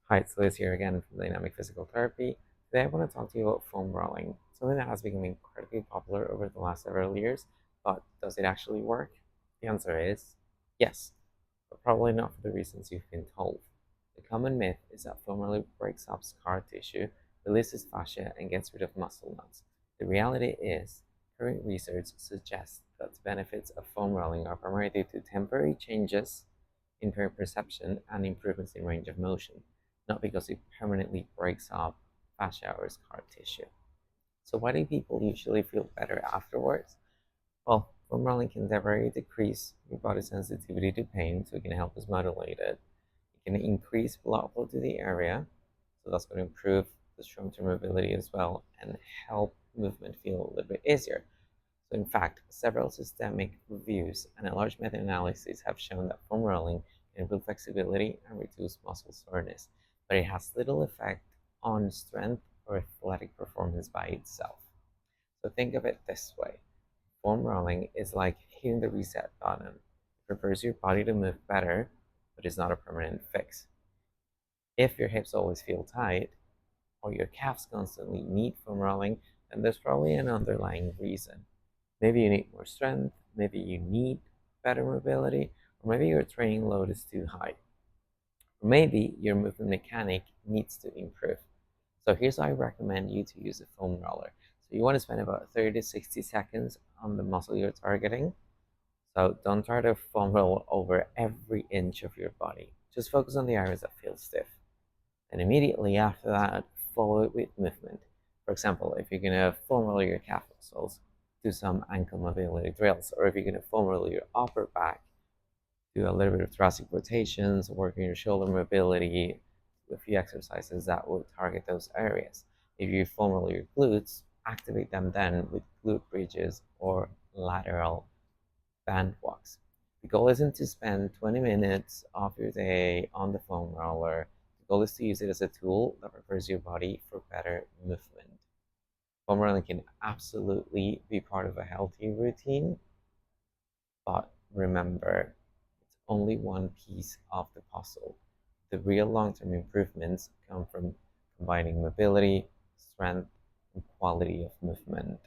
Hi, it's Liz here again from Dynamic Physical Therapy. Today I want to talk to you about foam rolling, something that has become incredibly popular over the last several years, but does it actually work? The answer is yes, but probably not for the reasons you've been told. The common myth is that foam rolling breaks up scar tissue, releases fascia, and gets rid of muscle knots. The reality is, current research suggests that the benefits of foam rolling are primarily due to temporary changes in perception and improvements in range of motion, not because it permanently breaks up fascia or scar tissue. So why do people usually feel better afterwards? Well, foam rolling can temporarily decrease your body's sensitivity to pain, so it can help us modulate it. It can increase blood flow to the area, so that's going to improve the strong-term mobility as well and help movement feel a little bit easier. So in fact, several systemic reviews and a large meta-analysis have shown that foam rolling can improve flexibility and reduce muscle soreness, but it has little effect on strength or athletic performance by itself. So think of it this way. Foam rolling is like hitting the reset button. It prepares your body to move better, but it's not a permanent fix. If your hips always feel tight or your calves constantly need foam rolling, then there's probably an underlying reason. Maybe you need more strength, maybe you need better mobility, or maybe your training load is too high. Or maybe your movement mechanic needs to improve. So here's how I recommend you to use a foam roller. So you want to spend about 30 to 60 seconds on the muscle you're targeting. So don't try to foam roll over every inch of your body. Just focus on the areas that feel stiff. And immediately after that, follow it with movement. For example, if you're gonna foam roll your calf muscles, do some ankle mobility drills, or if you're gonna foam roll your upper back, do a little bit of thoracic rotations, working your shoulder mobility, a few exercises that will target those areas. If you foam roll your glutes, activate them then with glute bridges or lateral band walks. The goal isn't to spend 20 minutes of your day on the foam roller. The goal is to use it as a tool that prepares your body for better movement. Foam rolling can absolutely be part of a healthy routine, but remember, it's only one piece of the puzzle. The real long-term improvements come from combining mobility, strength, and quality of movement.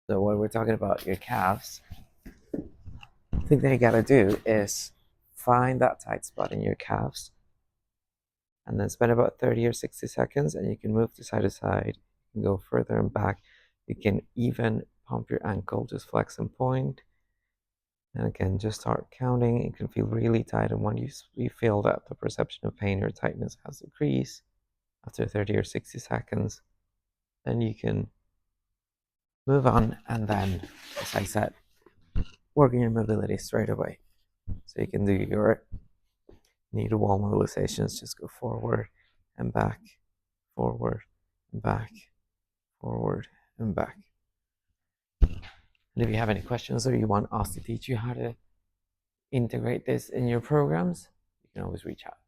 So when we're talking about your calves, thing that you gotta do is find that tight spot in your calves and then spend about 30 or 60 seconds, and you can move to side to side. You can go further and back. You can even pump your ankle, just flex and point. And again, just start counting. It can feel really tight, and when you feel that the perception of pain or tightness has decreased after 30 or 60 seconds, then you can move on and then, as I said, work on your mobility straight away. So you can do your knee to wall mobilizations, just go forward and back, forward and back, forward and back. And if you have any questions or you want us to teach you how to integrate this in your programs, you can always reach out.